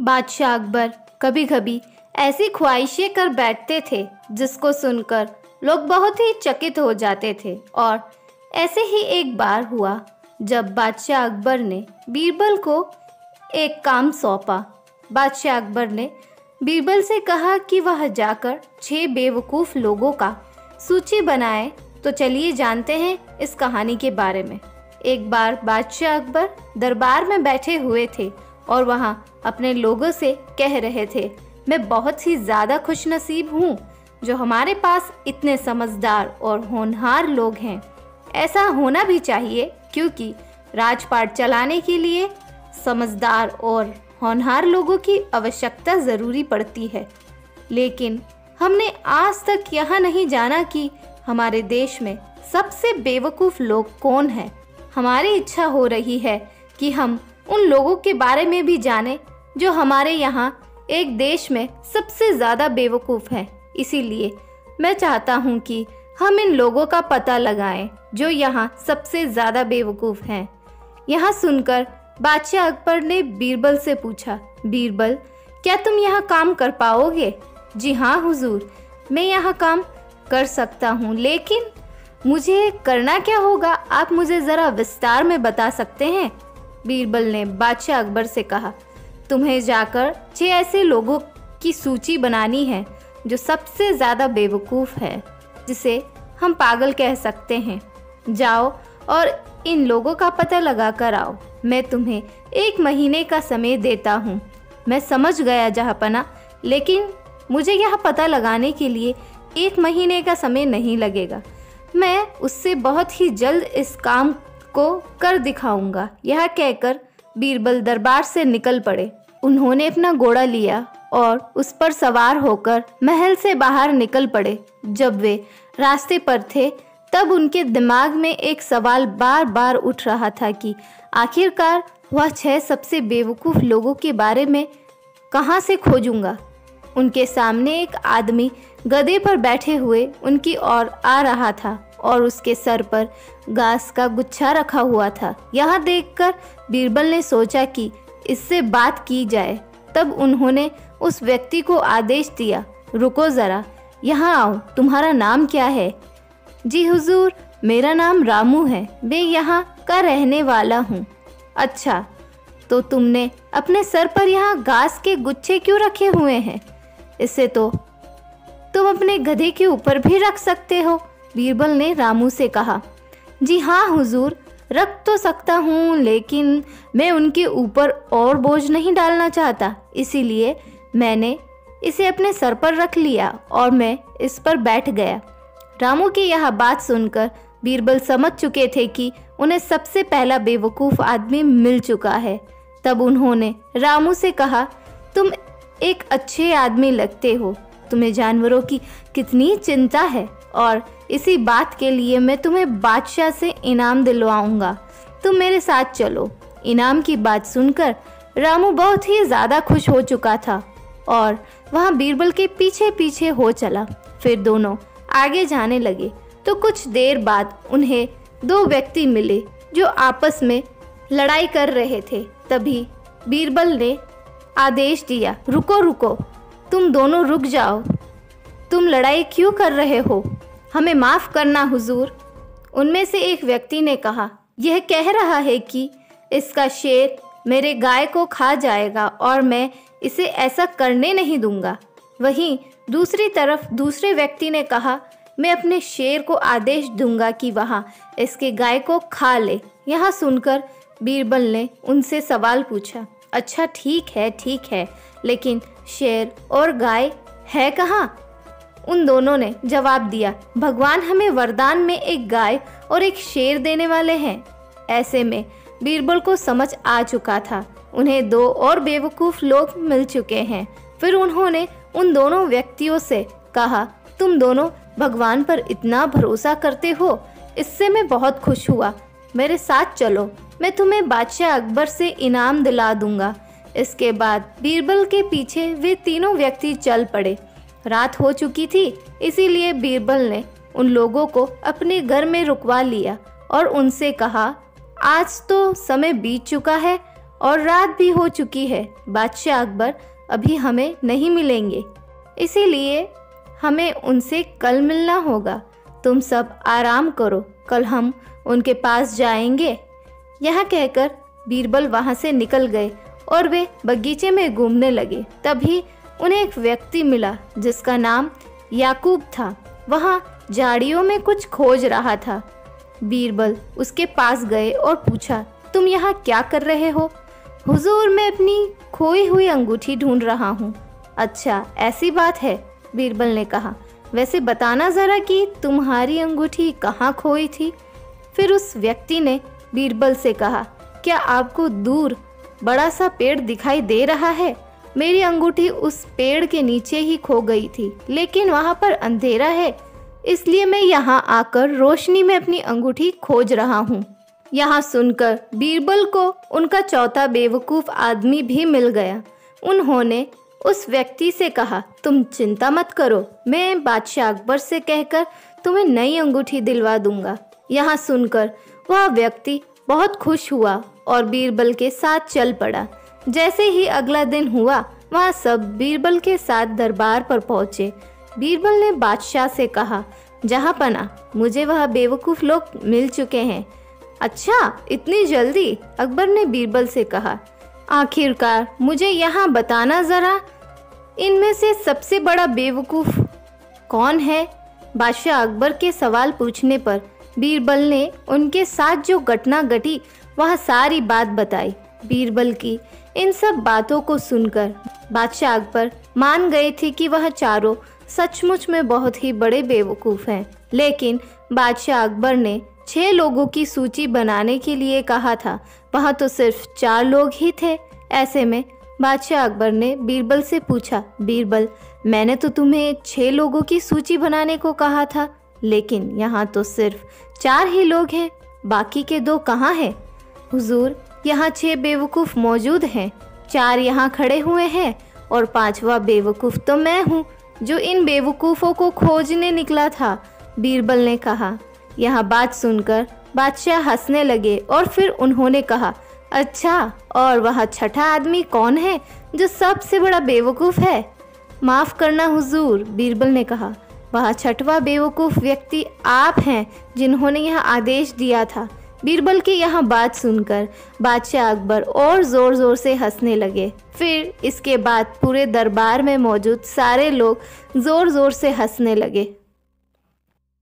बादशाह अकबर कभी कभी ऐसी ख्वाहिशें कर बैठते थे जिसको सुनकर लोग बहुत ही चकित हो जाते थे। और ऐसे ही एक बार हुआ जब बादशाह अकबर ने बीरबल को एक काम सौंपा। बादशाह अकबर ने बीरबल से कहा कि वह जाकर 6 बेवकूफ़ लोगों का सूची बनाए। तो चलिए जानते हैं इस कहानी के बारे में। एक बार बादशाह अकबर दरबार में बैठे हुए थे और वहाँ अपने लोगों से कह रहे थे, मैं बहुत ही ज़्यादा खुशनसीब हूँ जो हमारे पास इतने समझदार और होनहार लोग हैं। ऐसा होना भी चाहिए क्योंकि राजपाट चलाने के लिए समझदार और होनहार लोगों की आवश्यकता ज़रूरी पड़ती है। लेकिन हमने आज तक यह नहीं जाना कि हमारे देश में सबसे बेवकूफ़ लोग कौन हैं। हमारी इच्छा हो रही है कि हम उन लोगों के बारे में भी जानें जो हमारे यहाँ एक देश में सबसे ज़्यादा बेवकूफ़ हैं। इसीलिए मैं चाहता हूँ कि हम इन लोगों का पता लगाएं जो यहाँ सबसे ज़्यादा बेवकूफ़ हैं। यहाँ सुनकर बादशाह अकबर ने बीरबल से पूछा, बीरबल, क्या तुम यहाँ काम कर पाओगे? जी हाँ हुजूर, मैं यहाँ काम कर सकता हूँ, लेकिन मुझे करना क्या होगा, आप मुझे ज़रा विस्तार में बता सकते हैं? बीरबल ने बादशाह अकबर से कहा, तुम्हें जाकर 6 ऐसे लोगों की सूची बनानी है जो सबसे ज़्यादा बेवकूफ़ है, जिसे हम पागल कह सकते हैं। जाओ और इन लोगों का पता लगा कर आओ। मैं तुम्हें 1 महीने का समय देता हूँ। मैं समझ गया जहाँपना, लेकिन मुझे यह पता लगाने के लिए 1 महीने का समय नहीं लगेगा। मैं उससे बहुत ही जल्द इस काम को कर दिखाऊंगा। यह कहकर बीरबल दरबार से निकल पड़े। उन्होंने अपना घोड़ा लिया और उस पर सवार होकर महल से बाहर निकल पड़े। जब वे रास्ते पर थे तब उनके दिमाग में एक सवाल बार बार उठ रहा था कि आखिरकार वह 6 सबसे बेवकूफ़ लोगों के बारे में कहाँ से खोजूंगा। उनके सामने एक आदमी गधे पर बैठे हुए उनकी ओर आ रहा था और उसके सर पर घास का गुच्छा रखा हुआ था। यह देखकर बीरबल ने सोचा कि इससे बात की जाए। तब उन्होंने उस व्यक्ति को आदेश दिया, रुको ज़रा, यहाँ आओ, तुम्हारा नाम क्या है? जी हुजूर, मेरा नाम रामू है, मैं यहाँ का रहने वाला हूँ। अच्छा, तो तुमने अपने सर पर यहाँ घास के गुच्छे क्यों रखे हुए हैं? इसे तो तुम अपने गधे के ऊपर भी रख सकते हो, बीरबल ने रामू से कहा। जी हाँ हुजूर, रख तो सकता हूँ, लेकिन मैं उनके ऊपर और बोझ नहीं डालना चाहता, इसीलिए मैंने इसे अपने सर पर रख लिया और मैं इस पर बैठ गया। रामू की यह बात सुनकर बीरबल समझ चुके थे कि उन्हें सबसे पहला बेवकूफ़ आदमी मिल चुका है। तब उन्होंने रामू से कहा, तुम एक अच्छे आदमी लगते हो, तुम्हें जानवरों की कितनी चिंता है और इसी बात के लिए मैं तुम्हें बादशाह से इनाम दिलवाऊंगा। तुम मेरे साथ चलो। इनाम की बात सुनकर रामू बहुत ही ज़्यादा खुश हो चुका था और वहाँ बीरबल के पीछे पीछे हो चला। फिर दोनों आगे जाने लगे तो कुछ देर बाद उन्हें 2 व्यक्ति मिले जो आपस में लड़ाई कर रहे थे। तभी बीरबल ने आदेश दिया, रुको रुको, तुम दोनों रुक जाओ, तुम लड़ाई क्यों कर रहे हो? हमें माफ़ करना हुजूर। उनमें से एक व्यक्ति ने कहा, यह कह रहा है कि इसका शेर मेरे गाय को खा जाएगा और मैं इसे ऐसा करने नहीं दूंगा। वहीं दूसरी तरफ दूसरे व्यक्ति ने कहा, मैं अपने शेर को आदेश दूंगा कि वहाँ इसके गाय को खा ले। यह सुनकर बीरबल ने उनसे सवाल पूछा, अच्छा ठीक है, लेकिन शेर और गाय है कहाँ? उन दोनों ने जवाब दिया, भगवान हमें वरदान में एक गाय और एक शेर देने वाले हैं। ऐसे में बीरबल को समझ आ चुका था, उन्हें 2 और बेवकूफ़ लोग मिल चुके हैं। फिर उन्होंने उन दोनों व्यक्तियों से कहा, तुम दोनों भगवान पर इतना भरोसा करते हो, इससे मैं बहुत खुश हुआ। मेरे साथ चलो, मैं तुम्हें बादशाह अकबर से इनाम दिला दूंगा। इसके बाद बीरबल के पीछे वे तीनों व्यक्ति चल पड़े। रात हो चुकी थी, इसीलिए बीरबल ने उन लोगों को अपने घर में रुकवा लिया और उनसे कहा, आज तो समय बीत चुका है और रात भी हो चुकी है। बादशाह अकबर अभी हमें नहीं मिलेंगे, इसीलिए हमें उनसे कल मिलना होगा। तुम सब आराम करो, कल हम उनके पास जाएंगे। यह कहकर बीरबल वहाँ से निकल गए और वे बगीचे में घूमने लगे। तभी उन्हें एक व्यक्ति मिला जिसका नाम याकूब था। वहाँ झाड़ियों में कुछ खोज रहा था। बीरबल उसके पास गए और पूछा, तुम यहाँ क्या कर रहे हो? हुजूर, मैं अपनी खोई हुई अंगूठी ढूंढ रहा हूँ। अच्छा, ऐसी बात है, बीरबल ने कहा। वैसे बताना ज़रा कि तुम्हारी अंगूठी कहाँ खोई थी? फिर उस व्यक्ति ने बीरबल से कहा, क्या आपको दूर बड़ा सा पेड़ दिखाई दे रहा है? मेरी अंगूठी उस पेड़ के नीचे ही खो गई थी, लेकिन वहाँ पर अंधेरा है, इसलिए मैं यहाँ आकर रोशनी में अपनी अंगूठी खोज रहा हूँ। यहाँ सुनकर बीरबल को उनका चौथा बेवकूफ़ आदमी भी मिल गया। उन्होंने उस व्यक्ति से कहा, तुम चिंता मत करो, मैं बादशाह अकबर से कहकर तुम्हें नई अंगूठी दिलवा दूंगा। यहाँ सुनकर वह व्यक्ति बहुत खुश हुआ और बीरबल के साथ चल पड़ा। जैसे ही अगला दिन हुआ, वह सब बीरबल के साथ दरबार पर पहुँचे। बीरबल ने बादशाह से कहा, जहाँ पना, मुझे वह बेवकूफ़ लोग मिल चुके हैं। अच्छा, इतनी जल्दी? अकबर ने बीरबल से कहा। आखिरकार मुझे यहाँ बताना ज़रा, इनमें से सबसे बड़ा बेवकूफ़ कौन है? बादशाह अकबर के सवाल पूछने पर बीरबल ने उनके साथ जो घटना घटी वह सारी बात बताई। बीरबल की इन सब बातों को सुनकर बादशाह अकबर मान गए थे कि वह चारों सचमुच में बहुत ही बड़े बेवकूफ़ हैं। लेकिन बादशाह अकबर ने 6 लोगों की सूची बनाने के लिए कहा था, वहाँ तो सिर्फ 4 लोग ही थे। ऐसे में बादशाह अकबर ने बीरबल से पूछा, बीरबल, मैंने तो तुम्हें 6 लोगों की सूची बनाने को कहा था, लेकिन यहाँ तो सिर्फ 4 ही लोग हैं, बाकी के 2 कहाँ हैं? हुजूर, यहाँ 6 बेवकूफ़ मौजूद हैं, 4 यहाँ खड़े हुए हैं और 5वां बेवकूफ़ तो मैं हूँ जो इन बेवकूफ़ों को खोजने निकला था, बीरबल ने कहा। यह बात सुनकर बादशाह हंसने लगे और फिर उन्होंने कहा, अच्छा, और वह छठा आदमी कौन है जो सबसे बड़ा बेवकूफ़ है? माफ़ करना हुजूर, बीरबल ने कहा, वह छठवां बेवकूफ़ व्यक्ति आप हैं जिन्होंने यह आदेश दिया था। बीरबल की यह बात सुनकर बादशाह अकबर और ज़ोर ज़ोर से हंसने लगे। फिर इसके बाद पूरे दरबार में मौजूद सारे लोग ज़ोर ज़ोर से हंसने लगे।